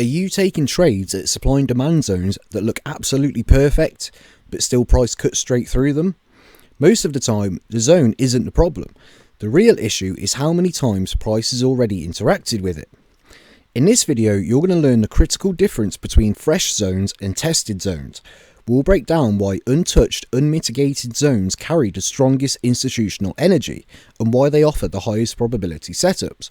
Are you taking trades at supply and demand zones that look absolutely perfect, but still price cuts straight through them? Most of the time, the zone isn't the problem. The real issue is how many times price has already interacted with it. In this video, you're going to learn the critical difference between fresh zones and tested zones. We'll break down why untouched, unmitigated zones carry the strongest institutional energy and why they offer the highest probability setups.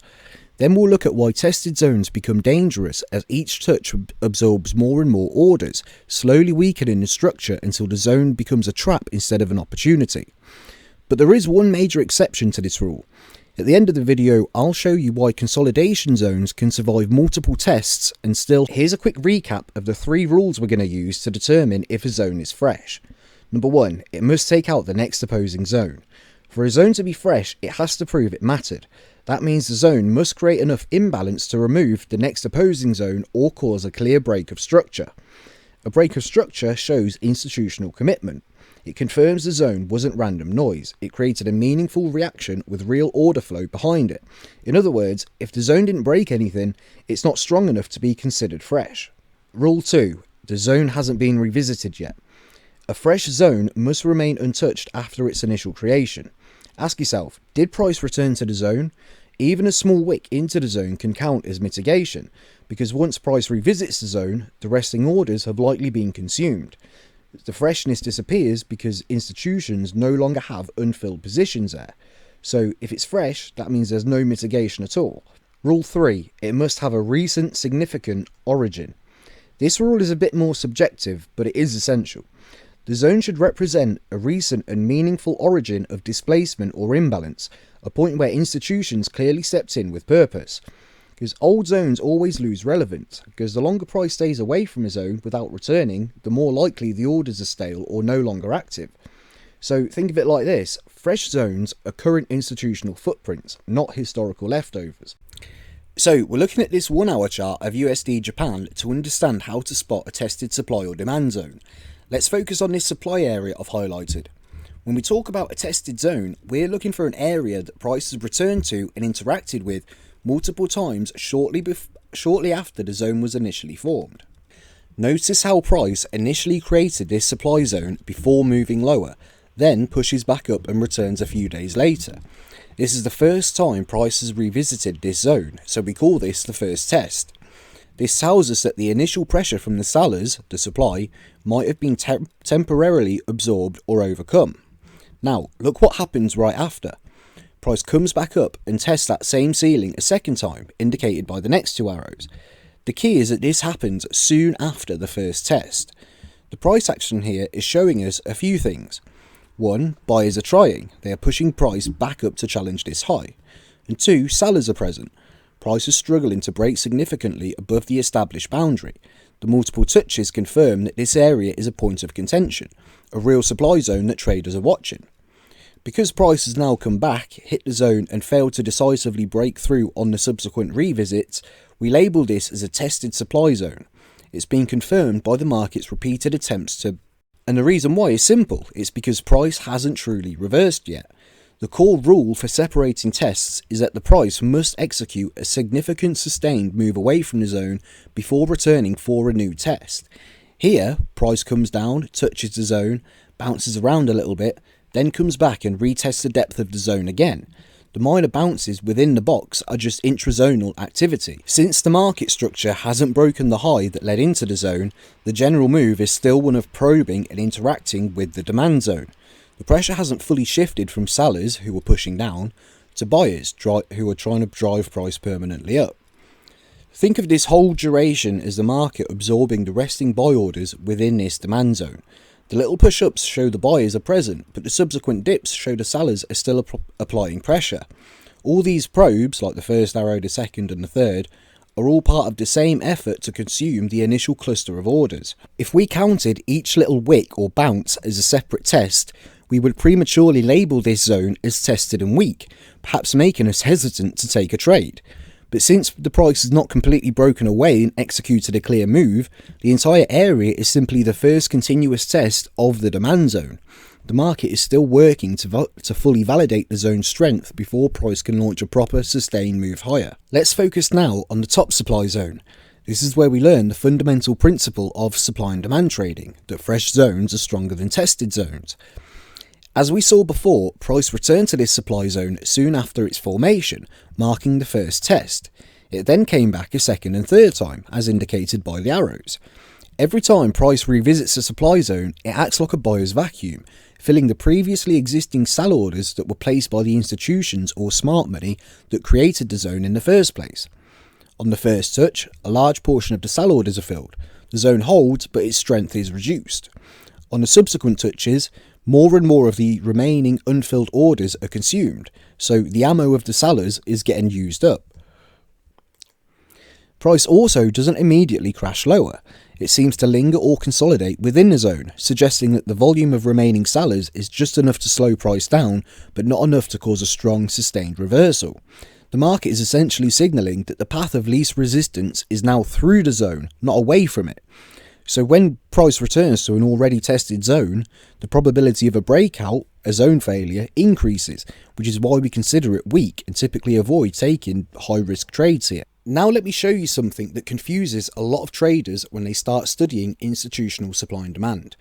Then we'll look at why tested zones become dangerous as each touch absorbs more and more orders, slowly weakening the structure until the zone becomes a trap instead of an opportunity. But there is one major exception to this rule. At the end of the video, I'll show you why consolidation zones can survive multiple tests and still. Here's a quick recap of the 3 rules we're going to use to determine if a zone is fresh. Number 1, it must take out the next opposing zone. For a zone to be fresh, it has to prove it mattered. That means the zone must create enough imbalance to remove the next opposing zone or cause a clear break of structure. A break of structure shows institutional commitment. It confirms the zone wasn't random noise. It created a meaningful reaction with real order flow behind it. In other words, if the zone didn't break anything, it's not strong enough to be considered fresh. Rule 2. The zone hasn't been revisited yet. A fresh zone must remain untouched after its initial creation. Ask yourself, did price return to the zone? Even a small wick into the zone can count as mitigation, because once price revisits the zone, the resting orders have likely been consumed. The freshness disappears because institutions no longer have unfilled positions there. So if it's fresh, that means there's no mitigation at all. Rule 3. It must have a recent significant origin. This rule is a bit more subjective, but it is essential. The zone should represent a recent and meaningful origin of displacement or imbalance, a point where institutions clearly stepped in with purpose. Because old zones always lose relevance, because the longer price stays away from a zone without returning, the more likely the orders are stale or no longer active. So think of it like this: fresh zones are current institutional footprints, not historical leftovers. So we're looking at this 1 hour chart of USD Japan to understand how to spot a tested supply or demand zone. Let's focus on this supply area I've highlighted. When we talk about a tested zone, we're looking for an area that price has returned to and interacted with multiple times shortly after the zone was initially formed. Notice how price initially created this supply zone before moving lower, then pushes back up and returns a few days later. This is the first time price has revisited this zone, so we call this the first test. This tells us that the initial pressure from the sellers, the supply, might have been temporarily absorbed or overcome. Now, look what happens right after. Price comes back up and tests that same ceiling a second time, indicated by the next 2 arrows. The key is that this happens soon after the first test. The price action here is showing us a few things. 1. Buyers are trying. They are pushing price back up to challenge this high. And 2. Sellers are present. Price is struggling to break significantly above the established boundary. The multiple touches confirm that this area is a point of contention, a real supply zone that traders are watching. Because price has now come back, hit the zone and failed to decisively break through on the subsequent revisits, we label this as a tested supply zone. It's been confirmed by the market's repeated attempts to, and the reason why is simple, it's because price hasn't truly reversed yet. The core rule for separating tests is that the price must execute a significant sustained move away from the zone before returning for a new test. Here, price comes down, touches the zone, bounces around a little bit, then comes back and retests the depth of the zone again. The minor bounces within the box are just intrazonal activity. Since the market structure hasn't broken the high that led into the zone, the general move is still one of probing and interacting with the demand zone. The pressure hasn't fully shifted from sellers, who are pushing down, to buyers, who are trying to drive price permanently up. Think of this whole duration as the market absorbing the resting buy orders within this demand zone. The little push-ups show the buyers are present, but the subsequent dips show the sellers are still applying pressure. All these probes, like the first arrow, the second and the third, are all part of the same effort to consume the initial cluster of orders. If we counted each little wick or bounce as a separate test, we would prematurely label this zone as tested and weak, perhaps making us hesitant to take a trade. But since the price has not completely broken away and executed a clear move, the entire area is simply the first continuous test of the demand zone. The market is still working to fully validate the zone's strength before price can launch a proper sustained move higher. Let's focus now on the top supply zone. This is where we learn the fundamental principle of supply and demand trading, that fresh zones are stronger than tested zones. As we saw before, price returned to this supply zone soon after its formation, marking the first test. It then came back a second and third time, as indicated by the arrows. Every time price revisits a supply zone, it acts like a buyer's vacuum, filling the previously existing sell orders that were placed by the institutions or smart money that created the zone in the first place. On the first touch, a large portion of the sell orders are filled. The zone holds, but its strength is reduced. On the subsequent touches, more and more of the remaining unfilled orders are consumed, so the ammo of the sellers is getting used up. Price also doesn't immediately crash lower. It seems to linger or consolidate within the zone, suggesting that the volume of remaining sellers is just enough to slow price down, but not enough to cause a strong, sustained reversal. The market is essentially signalling that the path of least resistance is now through the zone, not away from it. So when price returns to an already tested zone, the probability of a breakout, a zone failure, increases, which is why we consider it weak and typically avoid taking high-risk trades here. Now let me show you something that confuses a lot of traders when they start studying institutional supply and demand.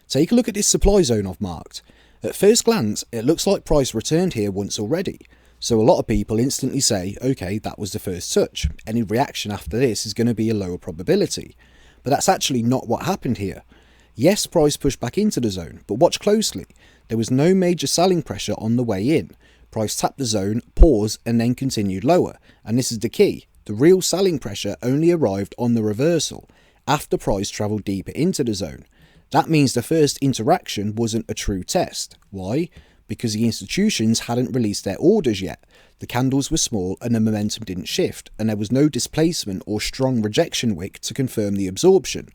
Take a look at this supply zone I've marked. At first glance, it looks like price returned here once already. So a lot of people instantly say, okay, that was the first touch. Any reaction after this is going to be a lower probability. But that's actually not what happened here. Yes, price pushed back into the zone, but watch closely. There was no major selling pressure on the way in. Price tapped the zone, paused, and then continued lower. And this is the key. The real selling pressure only arrived on the reversal, after price travelled deeper into the zone. That means the first interaction wasn't a true test. Why? Because the institutions hadn't released their orders yet. The candles were small and the momentum didn't shift, and there was no displacement or strong rejection wick to confirm the absorption.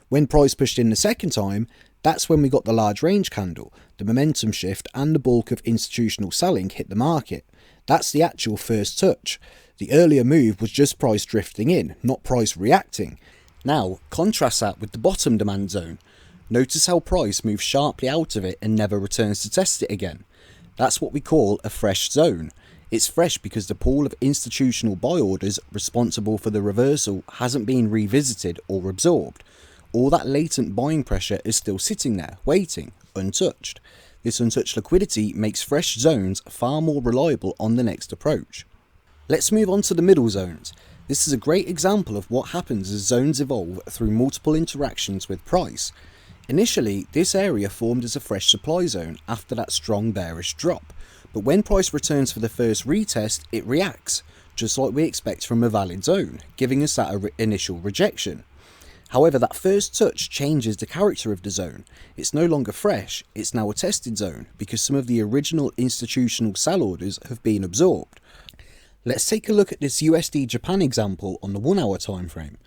When price pushed in the second time, that's when we got the large range candle, the momentum shift and the bulk of institutional selling hit the market. That's the actual first touch. The earlier move was just price drifting in, not price reacting. Now, contrast that with the bottom demand zone. Notice how price moves sharply out of it and never returns to test it again. That's what we call a fresh zone. It's fresh because the pool of institutional buy orders responsible for the reversal hasn't been revisited or absorbed. All that latent buying pressure is still sitting there, waiting, untouched. This untouched liquidity makes fresh zones far more reliable on the next approach. Let's move on to the middle zones. This is a great example of what happens as zones evolve through multiple interactions with price. Initially, this area formed as a fresh supply zone after that strong bearish drop, but when price returns for the first retest, it reacts, just like we expect from a valid zone, giving us that initial rejection. However, that first touch changes the character of the zone. It's no longer fresh, it's now a tested zone, because some of the original institutional sell orders have been absorbed. Let's take a look at this USD Japan example on the 1 hour time frame.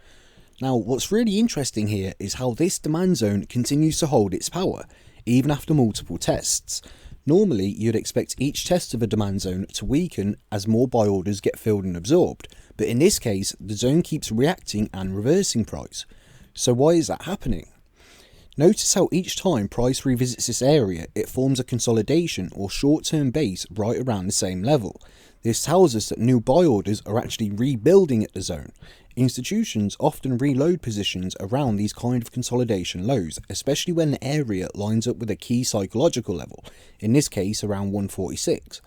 Now, what's really interesting here is how this demand zone continues to hold its power, even after multiple tests. Normally, you'd expect each test of a demand zone to weaken as more buy orders get filled and absorbed, but in this case, the zone keeps reacting and reversing price. So why is that happening? Notice how each time price revisits this area, it forms a consolidation or short-term base right around the same level. This tells us that new buy orders are actually rebuilding at the zone. Institutions often reload positions around these kind of consolidation lows, especially when the area lines up with a key psychological level, in this case around 146.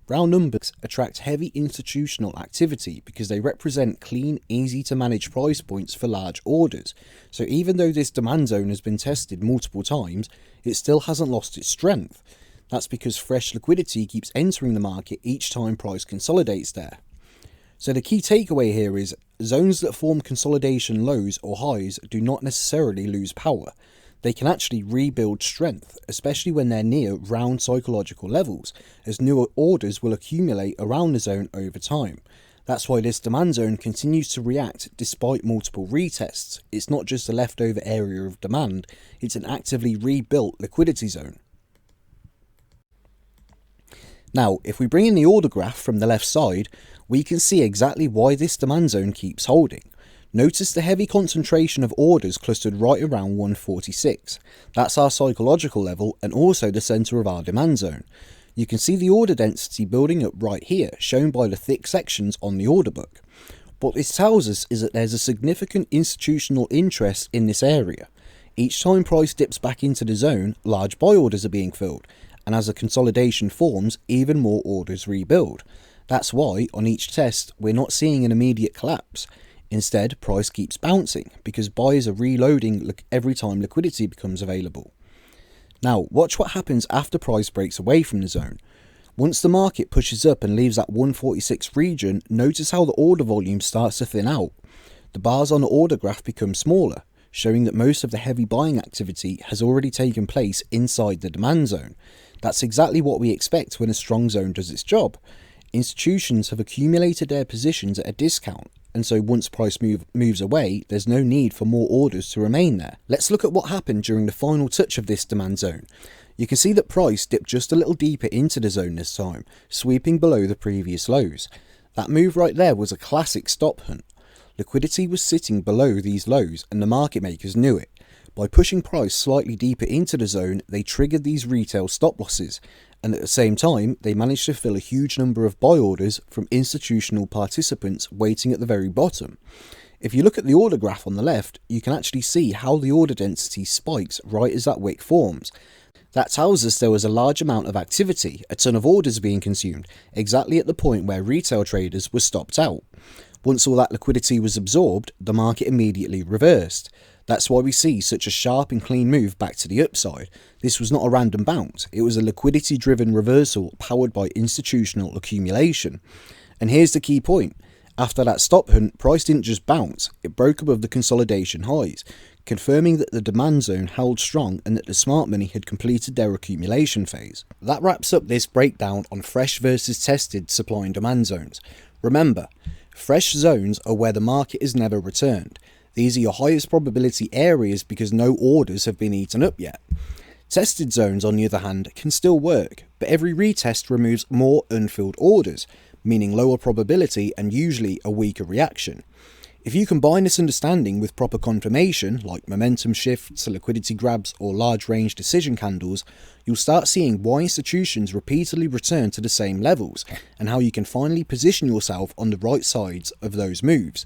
Round numbers attract heavy institutional activity because they represent clean, easy to manage price points for large orders. So even though this demand zone has been tested multiple times, it still hasn't lost its strength. That's because fresh liquidity keeps entering the market each time price consolidates there. So the key takeaway here is zones that form consolidation lows or highs do not necessarily lose power. They can actually rebuild strength, especially when they're near round psychological levels, as newer orders will accumulate around the zone over time. That's why this demand zone continues to react despite multiple retests. It's not just a leftover area of demand, it's an actively rebuilt liquidity zone. Now, if we bring in the order graph from the left side, we can see exactly why this demand zone keeps holding. Notice the heavy concentration of orders clustered right around 146. That's our psychological level and also the centre of our demand zone. You can see the order density building up right here, shown by the thick sections on the order book. What this tells us is that there's a significant institutional interest in this area. Each time price dips back into the zone, large buy orders are being filled, and as a consolidation forms, even more orders rebuild. That's why, on each test, we're not seeing an immediate collapse. Instead, price keeps bouncing, because buyers are reloading every time liquidity becomes available. Now, watch what happens after price breaks away from the zone. Once the market pushes up and leaves that 146 region, notice how the order volume starts to thin out. The bars on the order graph become smaller, showing that most of the heavy buying activity has already taken place inside the demand zone. That's exactly what we expect when a strong zone does its job. Institutions have accumulated their positions at a discount, and so once price moves away, there's no need for more orders to remain there. Let's look at what happened during the final touch of this demand zone. You can see that price dipped just a little deeper into the zone this time, sweeping below the previous lows. That move right there was a classic stop hunt. Liquidity was sitting below these lows, and the market makers knew it. By pushing price slightly deeper into the zone, they triggered these retail stop losses, and at the same time, they managed to fill a huge number of buy orders from institutional participants waiting at the very bottom. If you look at the order graph on the left, you can actually see how the order density spikes right as that wick forms. That tells us there was a large amount of activity, a ton of orders being consumed, exactly at the point where retail traders were stopped out. Once all that liquidity was absorbed, the market immediately reversed. That's why we see such a sharp and clean move back to the upside. This was not a random bounce, it was a liquidity-driven reversal powered by institutional accumulation. And here's the key point. After that stop hunt, price didn't just bounce, it broke above the consolidation highs, confirming that the demand zone held strong and that the smart money had completed their accumulation phase. That wraps up this breakdown on fresh versus tested supply and demand zones. Remember, fresh zones are where the market is never returned. These are your highest probability areas because no orders have been eaten up yet. Tested zones, on the other hand, can still work, but every retest removes more unfilled orders, meaning lower probability and usually a weaker reaction. If you combine this understanding with proper confirmation, like momentum shifts, liquidity grabs, or large range decision candles, you'll start seeing why institutions repeatedly return to the same levels, and how you can finally position yourself on the right sides of those moves.